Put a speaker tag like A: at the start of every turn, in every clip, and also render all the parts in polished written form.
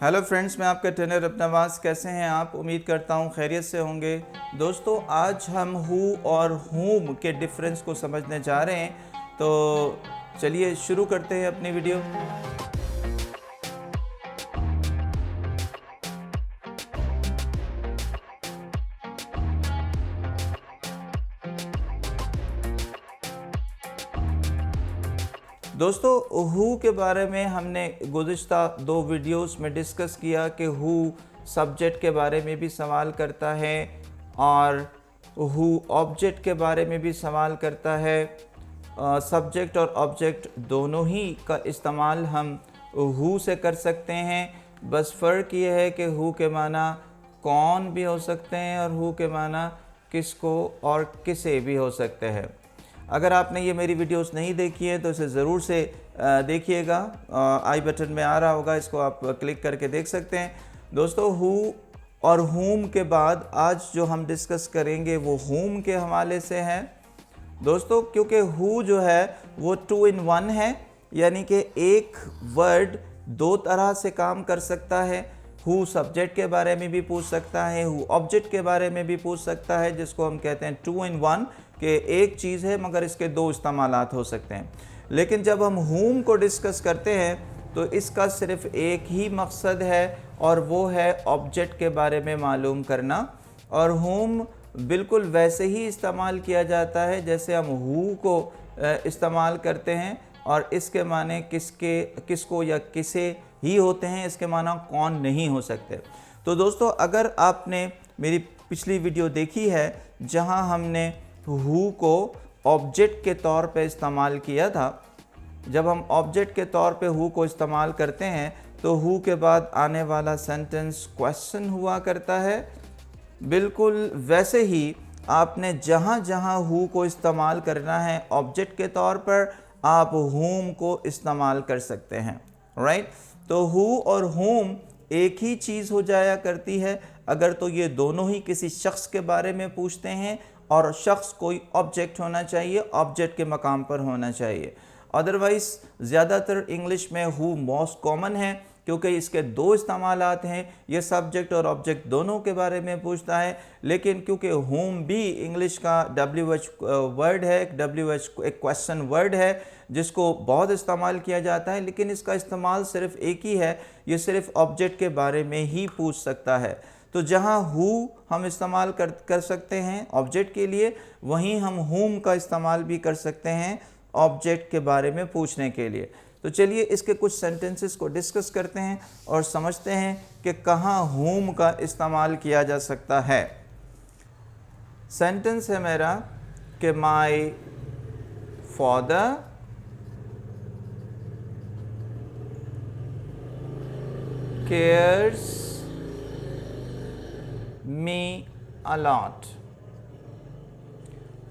A: Hello friends, मैं आपका trainer नवाज़। कैसे हैं आप? उम्मीद करता हूं खैरियत से होंगे। दोस्तों, आज हम हु और हुम के डिफरेंस को समझने जा रहे हैं। तो चलिए शुरू करते हैं अपनी वीडियो। दोस्तों, हु के बारे में हमने गुज़िश्ता 2 वीडियोस में डिस्कस किया कि हु सब्जेक्ट के बारे में भी सवाल करता है और हु ऑब्जेक्ट के बारे में भी सवाल करता है। सब्जेक्ट और ऑब्जेक्ट दोनों ही का इस्तेमाल हम हु से कर सकते हैं। बस फ़र्क ये है कि हु के माना कौन भी हो सकते हैं और हु के माना किसको और किसे भी हो सकते हैं। अगर आपने ये मेरी वीडियोस नहीं देखी है तो इसे ज़रूर से देखिएगा। आई बटन में आ रहा होगा, इसको आप क्लिक करके देख सकते हैं। दोस्तों, हु और हुम के बाद आज जो हम डिस्कस करेंगे वो हुम के हवाले से है। दोस्तों, क्योंकि हु जो है वो 2 in 1 है, यानी कि एक वर्ड 2 तरह से काम कर सकता है। हु सब्जेक्ट के बारे में भी पूछ सकता है, हु ऑब्जेक्ट के बारे में भी पूछ सकता है, जिसको हम कहते हैं 2 in 1 कि एक चीज़ है मगर इसके 2 इस्तेमालात हो सकते हैं। लेकिन जब हम हुम को डिस्कस करते हैं तो इसका सिर्फ एक ही मकसद है और वो है ऑब्जेक्ट के बारे में मालूम करना। और हुम बिल्कुल वैसे ही इस्तेमाल किया जाता है जैसे हम हु को इस्तेमाल करते हैं, और इसके माने किसके, किसको या किसे ही होते हैं, इसके माना कौन नहीं हो सकते। तो दोस्तों, अगर आपने मेरी पिछली वीडियो देखी है जहां हमने हु को ऑब्जेक्ट के तौर पे इस्तेमाल किया था, जब हम ऑब्जेक्ट के तौर पे हु को इस्तेमाल करते हैं तो हु के बाद आने वाला सेंटेंस क्वेश्चन हुआ करता है। बिल्कुल वैसे ही आपने जहाँ जहाँ हु को इस्तेमाल करना है ऑब्जेक्ट के तौर पर, आप हुम को इस्तेमाल कर सकते हैं। राइट? तो हु और हुम एक ही चीज़ हो जाया करती है अगर तो ये दोनों ही किसी शख्स के बारे में पूछते हैं और शख्स कोई ऑब्जेक्ट होना चाहिए, ऑब्जेक्ट के मकाम पर होना चाहिए। अदरवाइज़ ज़्यादातर इंग्लिश में हु मोस्ट कॉमन है क्योंकि इसके 2 इस्तेमालात हैं। ये सब्जेक्ट और ऑब्जेक्ट दोनों के बारे में पूछता है। लेकिन क्योंकि हुम भी इंग्लिश का WH वर्ड है, WH एक क्वेश्चन वर्ड है जिसको बहुत इस्तेमाल किया जाता है, लेकिन इसका इस्तेमाल सिर्फ एक ही है, ये सिर्फ ऑब्जेक्ट के बारे में ही पूछ सकता है। तो जहाँ हु हम इस्तेमाल कर सकते हैं ऑब्जेक्ट के लिए, वहीं हम हुम का इस्तेमाल भी कर सकते हैं ऑब्जेक्ट के बारे में पूछने के लिए। तो चलिए इसके कुछ सेंटेंसेस को डिस्कस करते हैं और समझते हैं कि कहाँ हुम का इस्तेमाल किया जा सकता है। सेंटेंस है मेरा कि my father cares me a lot.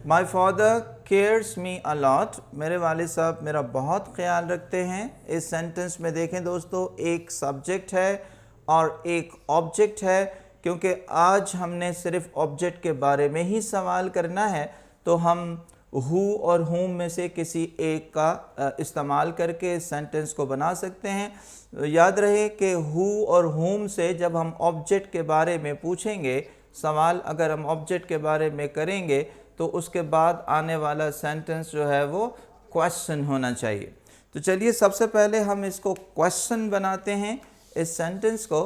A: My father cares me a lot. मेरे वालिद साहब मेरा बहुत ख्याल रखते हैं। इस सेंटेंस में देखें दोस्तों, एक सब्जेक्ट है और एक ऑब्जेक्ट है। क्योंकि आज हमने सिर्फ ऑब्जेक्ट के बारे में ही सवाल करना है तो हम हु और हुम में से किसी एक का इस्तेमाल करके इस सेंटेंस को बना सकते हैं। याद रहे कि हु और हुम से जब हम ऑब्जेक्ट के बारे में पूछेंगे सवाल, अगर हम ऑब्जेक्ट के बारे में करेंगे तो उसके बाद आने वाला सेंटेंस जो है वो क्वेश्चन होना चाहिए। तो चलिए सबसे पहले हम इसको क्वेश्चन बनाते हैं इस सेंटेंस को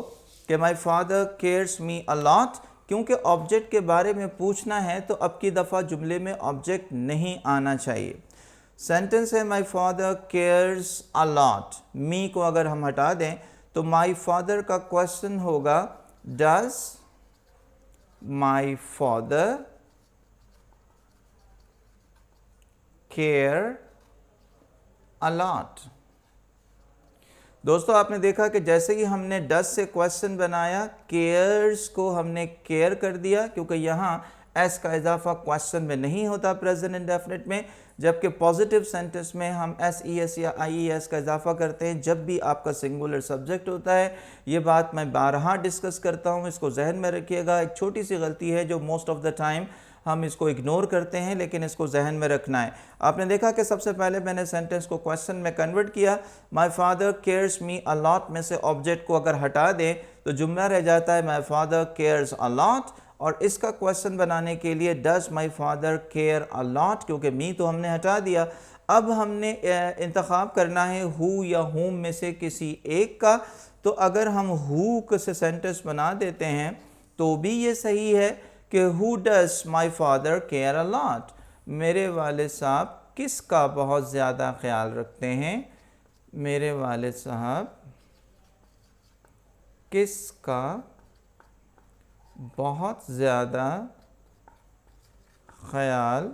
A: कि माई father cares me a lot. क्योंकि ऑब्जेक्ट के बारे में पूछना है तो अब की दफ़ा जुमले में ऑब्जेक्ट नहीं आना चाहिए। सेंटेंस है my father cares a lot. Me को अगर हम हटा दें तो माई फादर का क्वेश्चन होगा does my father care a lot. दोस्तों, आपने देखा कि जैसे ही हमने डज से क्वेश्चन बनाया, केयर्स को हमने केयर कर दिया क्योंकि यहाँ एस का इजाफा क्वेश्चन में नहीं होता प्रेजेंट इंडेफिनिट में, जबकि पॉजिटिव सेंटेंस में हम SES या IES का इजाफा करते हैं जब भी आपका सिंगुलर सब्जेक्ट होता है। ये बात मैं बारहा डिस्कस करता हूँ, इसको जहन में रखिएगा। एक छोटी सी गलती है जो मोस्ट ऑफ द टाइम हम इसको इग्नोर करते हैं, लेकिन इसको जहन में रखना है। आपने देखा कि सबसे पहले मैंने सेंटेंस को क्वेश्चन में कन्वर्ट किया, माई father cares me a lot में से ऑब्जेक्ट को अगर हटा दें तो जुमला रह जाता है my father cares a lot, और इसका क्वेश्चन बनाने के लिए does my father care a lot, क्योंकि मी तो हमने हटा दिया। अब हमने इंतखाब करना है हु या हुम में से किसी एक का। तो अगर हम हु से सेंटेंस बना देते हैं तो भी ये सही है कि who does my father care a lot, मेरे वालिद साहब किसका बहुत ज़्यादा ख्याल रखते हैं, मेरे वालिद साहब किसका बहुत ज़्यादा ख्याल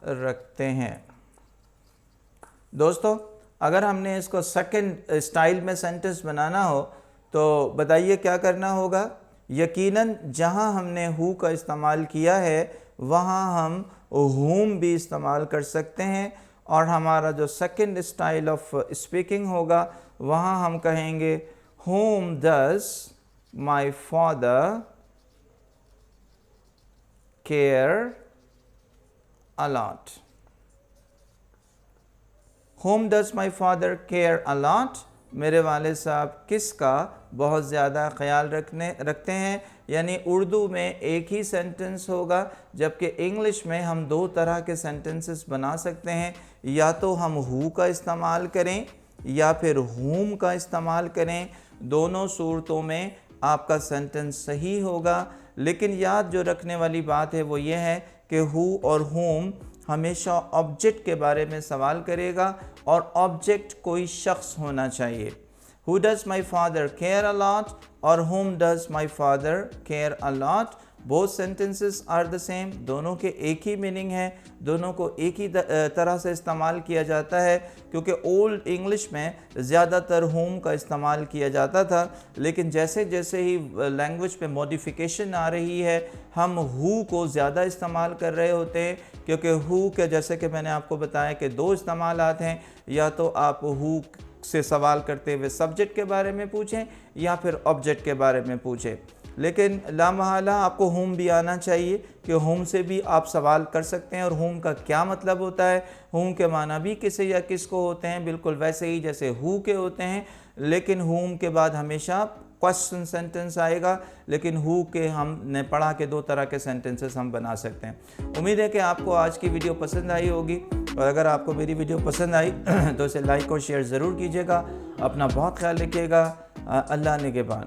A: रखते हैं। दोस्तों, अगर हमने इसको सेकंड स्टाइल में सेंटेंस बनाना हो तो बताइए क्या करना होगा। यकीनन जहां हमने हु का इस्तेमाल किया है वहां हम हुम भी इस्तेमाल कर सकते हैं, और हमारा जो सेकंड स्टाइल ऑफ स्पीकिंग होगा वहां हम कहेंगे whom does my father care a lot। whom does my father care a lot, मेरे वालिद साहब किसका बहुत ज़्यादा ख्याल रखते हैं। यानी उर्दू में एक ही सेंटेंस होगा, जबकि इंग्लिश में हम दो तरह के सेंटेंसेस बना सकते हैं, या तो हम हु का इस्तेमाल करें या फिर whom का इस्तेमाल करें। दोनों सूरतों में आपका सेंटेंस सही होगा, लेकिन याद जो रखने वाली बात है वो ये है कि हु और whom हमेशा ऑब्जेक्ट के बारे में सवाल करेगा, और ऑब्जेक्ट कोई शख्स होना चाहिए। Who does my father care a lot और whom does my father care a lot, both sentences are the same, दोनों के एक ही मीनिंग है, दोनों को एक ही तरह से इस्तेमाल किया जाता है, क्योंकि ओल्ड इंग्लिश में ज़्यादातर whom का इस्तेमाल किया जाता था, लेकिन जैसे जैसे ही लैंग्वेज पे मॉडिफिकेशन आ रही है हम who को ज़्यादा इस्तेमाल कर रहे होते हैं, क्योंकि who के जैसे कि मैंने आपको बताया कि दो इस्तेमालात हैं, या तो आप who से सवाल करते हुए सब्जेक्ट के बारे में पूछें या फिर ऑब्जेक्ट के बारे में पूछें, लेकिन लामहला आपको whom भी आना चाहिए कि whom से भी आप सवाल कर सकते हैं। और whom का क्या मतलब होता है, whom के माना भी किसे या किसको होते हैं, बिल्कुल वैसे ही जैसे who के होते हैं, लेकिन whom के बाद हमेशा क्वेश्चन सेंटेंस आएगा, लेकिन हु के हमने पढ़ा के दो तरह के सेंटेंसेस हम बना सकते हैं। उम्मीद है कि आपको आज की वीडियो पसंद आई होगी, और अगर आपको मेरी वीडियो पसंद आई तो इसे लाइक और शेयर ज़रूर कीजिएगा। अपना बहुत ख्याल रखिएगा। अल्लाह निगहबान।